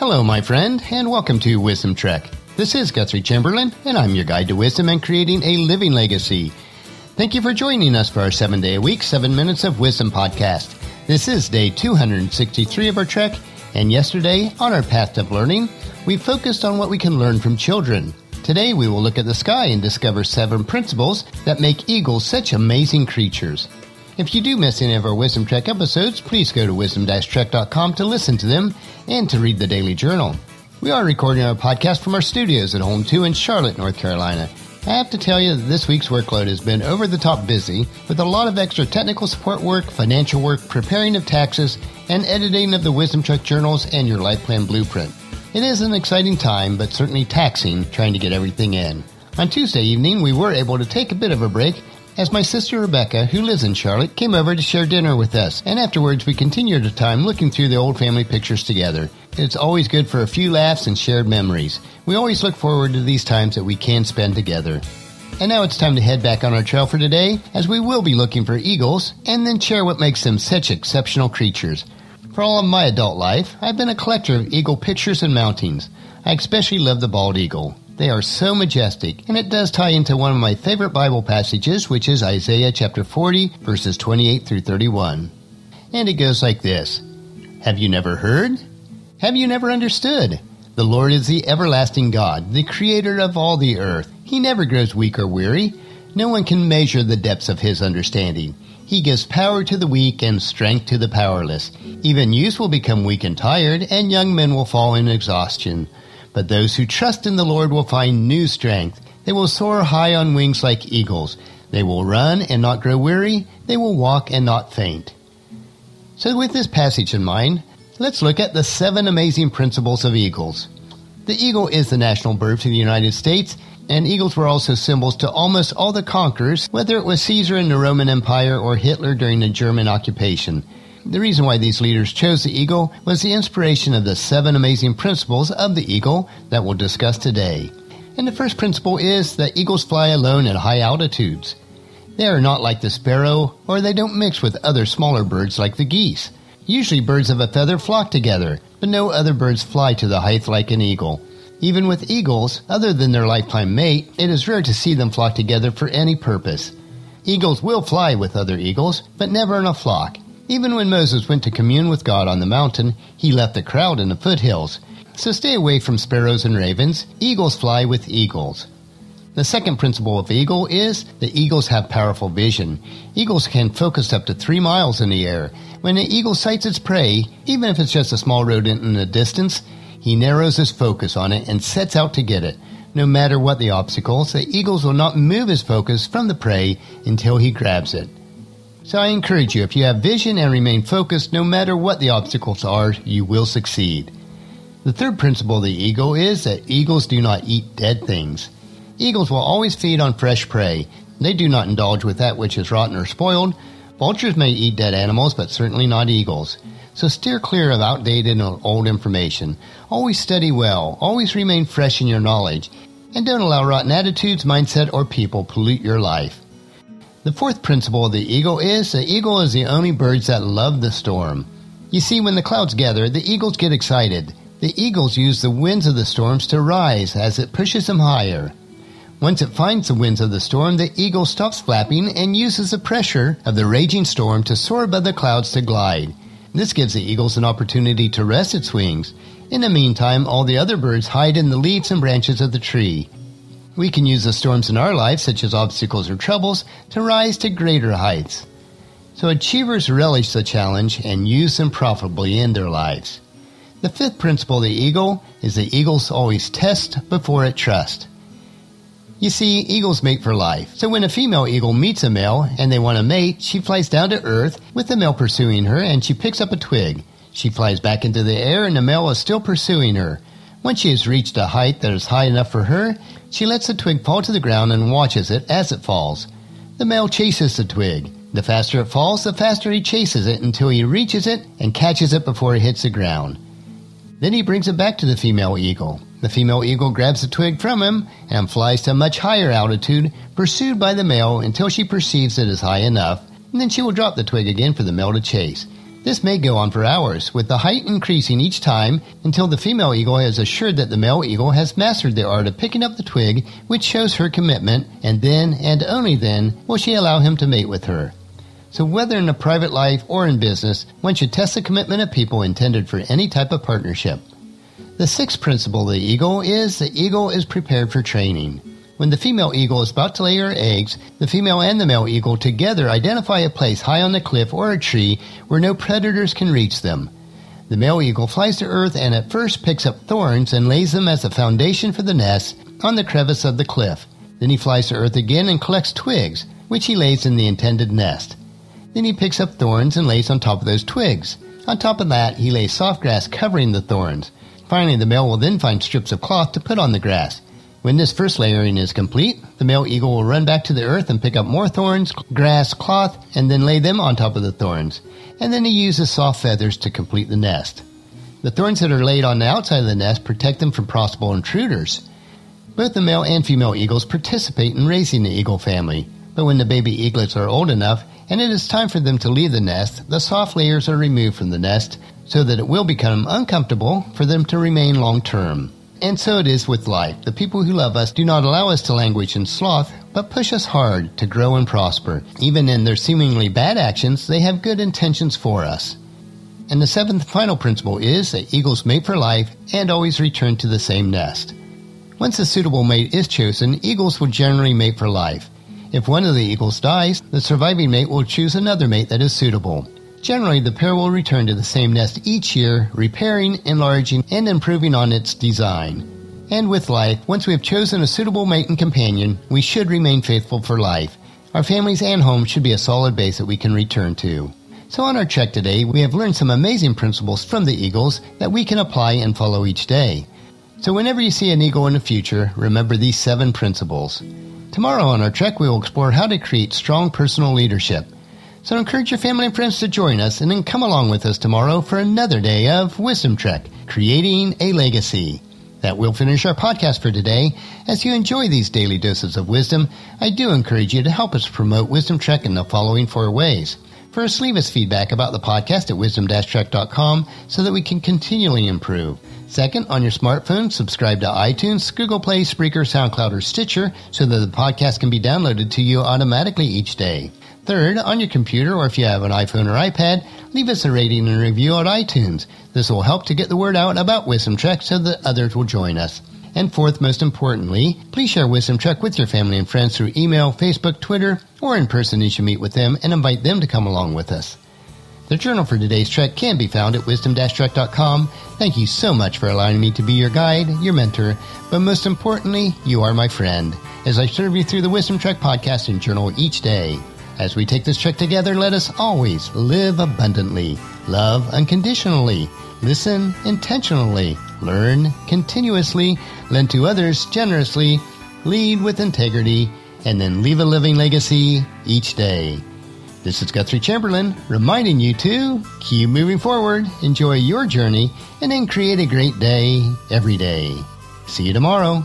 Hello, my friend, and welcome to Wisdom Trek. This is Guthrie Chamberlain, and I'm your guide to wisdom and creating a living legacy. Thank you for joining us for our 7-day-a-week, 7 Minutes of Wisdom podcast. This is day 263 of our trek, and yesterday, on our path of learning, we focused on what we can learn from children. Today, we will look at the sky and discover 7 principles that make eagles such amazing creatures. If you do miss any of our Wisdom Trek episodes, please go to wisdom-trek.com to listen to them and to read the daily journal. We are recording our podcast from our studios at Home 2 in Charlotte, North Carolina. I have to tell you that this week's workload has been over-the-top busy with a lot of extra technical support work, financial work, preparing of taxes, and editing of the Wisdom Trek journals and your life plan blueprint. It is an exciting time, but certainly taxing trying to get everything in. On Tuesday evening, we were able to take a bit of a break as my sister Rebecca, who lives in Charlotte, came over to share dinner with us, and afterwards we continued our time looking through the old family pictures together. It's always good for a few laughs and shared memories. We always look forward to these times that we can spend together. And now it's time to head back on our trail for today, as we will be looking for eagles, and then share what makes them such exceptional creatures. For all of my adult life, I've been a collector of eagle pictures and mountings. I especially love the bald eagle. They are so majestic, and it does tie into one of my favorite Bible passages, which is Isaiah chapter 40, verses 28 through 31. And it goes like this: Have you never heard? Have you never understood? The Lord is the everlasting God, the creator of all the earth. He never grows weak or weary. No one can measure the depths of his understanding. He gives power to the weak and strength to the powerless. Even youth will become weak and tired, and young men will fall in exhaustion. But those who trust in the Lord will find new strength. They will soar high on wings like eagles. They will run and not grow weary. They will walk and not faint. So with this passage in mind, let's look at the 7 amazing principles of eagles. The eagle is the national bird of the United States, and eagles were also symbols to almost all the conquerors, whether it was Caesar in the Roman Empire or Hitler during the German occupation. The reason why these leaders chose the eagle was the inspiration of the 7 amazing principles of the eagle that we'll discuss today. And the first principle is that eagles fly alone at high altitudes. They are not like the sparrow, or they don't mix with other smaller birds like the geese. Usually birds of a feather flock together, but no other birds fly to the height like an eagle. Even with eagles, other than their lifetime mate, it is rare to see them flock together for any purpose. Eagles will fly with other eagles, but never in a flock. Even when Moses went to commune with God on the mountain, he left the crowd in the foothills. So stay away from sparrows and ravens. Eagles fly with eagles. The second principle of eagle is that eagles have powerful vision. Eagles can focus up to 3 miles in the air. When an eagle sights its prey, even if it's just a small rodent in the distance, he narrows his focus on it and sets out to get it. No matter what the obstacles, the eagles will not move his focus from the prey until he grabs it. So I encourage you, if you have vision and remain focused, no matter what the obstacles are, you will succeed. The third principle of the eagle is that eagles do not eat dead things. Eagles will always feed on fresh prey. They do not indulge with that which is rotten or spoiled. Vultures may eat dead animals, but certainly not eagles. So steer clear of outdated and old information. Always study well. Always remain fresh in your knowledge. And don't allow rotten attitudes, mindset, or people pollute your life. The fourth principle of the eagle is the eagle is the only birds that love the storm. You see, when the clouds gather, the eagles get excited. The eagles use the winds of the storms to rise as it pushes them higher. Once it finds the winds of the storm, the eagle stops flapping and uses the pressure of the raging storm to soar above the clouds to glide. This gives the eagles an opportunity to rest its wings. In the meantime, all the other birds hide in the leaves and branches of the tree. We can use the storms in our lives, such as obstacles or troubles, to rise to greater heights. So achievers relish the challenge and use them profitably in their lives. The fifth principle of the eagle is the eagles always test before it trust. You see, eagles mate for life. So when a female eagle meets a male and they want to mate, she flies down to earth with the male pursuing her, and she picks up a twig. She flies back into the air and the male is still pursuing her. Once she has reached a height that is high enough for her, she lets the twig fall to the ground and watches it as it falls. The male chases the twig. The faster it falls, the faster he chases it until he reaches it and catches it before it hits the ground. Then he brings it back to the female eagle. The female eagle grabs the twig from him and flies to a much higher altitude, pursued by the male until she perceives it is high enough, and then she will drop the twig again for the male to chase. This may go on for hours, with the height increasing each time until the female eagle is assured that the male eagle has mastered the art of picking up the twig, which shows her commitment, and then, and only then, will she allow him to mate with her. So whether in a private life or in business, one should test the commitment of people intended for any type of partnership. The sixth principle of the eagle is prepared for training. When the female eagle is about to lay her eggs, the female and the male eagle together identify a place high on the cliff or a tree where no predators can reach them. The male eagle flies to earth and at first picks up thorns and lays them as a foundation for the nest on the crevice of the cliff. Then he flies to earth again and collects twigs, which he lays in the intended nest. Then he picks up thorns and lays on top of those twigs. On top of that, he lays soft grass covering the thorns. Finally, the male will then find strips of cloth to put on the grass. When this first layering is complete, the male eagle will run back to the earth and pick up more thorns, grass, cloth, and then lay them on top of the thorns. And then he uses soft feathers to complete the nest. The thorns that are laid on the outside of the nest protect them from possible intruders. Both the male and female eagles participate in raising the eagle family, but when the baby eaglets are old enough and it is time for them to leave the nest, the soft layers are removed from the nest so that it will become uncomfortable for them to remain long-term. And so it is with life. The people who love us do not allow us to languish in sloth, but push us hard to grow and prosper. Even in their seemingly bad actions, they have good intentions for us. And the seventh final principle is that eagles mate for life and always return to the same nest. Once a suitable mate is chosen, eagles will generally mate for life. If one of the eagles dies, the surviving mate will choose another mate that is suitable. Generally, the pair will return to the same nest each year, repairing, enlarging, and improving on its design. And with life, once we have chosen a suitable mate and companion, we should remain faithful for life. Our families and homes should be a solid base that we can return to. So on our trek today, we have learned some amazing principles from the eagles that we can apply and follow each day. So whenever you see an eagle in the future, remember these 7 principles. Tomorrow on our trek, we will explore how to create strong personal leadership. So encourage your family and friends to join us and then come along with us tomorrow for another day of Wisdom Trek, Creating a Legacy. That will finish our podcast for today. As you enjoy these daily doses of wisdom, I do encourage you to help us promote Wisdom Trek in the following 4 ways. First, leave us feedback about the podcast at wisdom-trek.com so that we can continually improve. Second, on your smartphone, subscribe to iTunes, Google Play, Spreaker, SoundCloud, or Stitcher so that the podcast can be downloaded to you automatically each day. Third, on your computer or if you have an iPhone or iPad, leave us a rating and review on iTunes. This will help to get the word out about Wisdom Trek so that others will join us. And fourth, most importantly, please share Wisdom Trek with your family and friends through email, Facebook, Twitter, or in person as you meet with them and invite them to come along with us. The journal for today's trek can be found at wisdom-trek.com. Thank you so much for allowing me to be your guide, your mentor, but most importantly, you are my friend, as I serve you through the Wisdom Trek podcast and journal each day. As we take this trek together, let us always live abundantly, love unconditionally, listen intentionally, learn continuously, lend to others generously, lead with integrity, and then leave a living legacy each day. This is Guthrie Chamberlain, reminding you to keep moving forward, enjoy your journey, and then create a great day every day. See you tomorrow.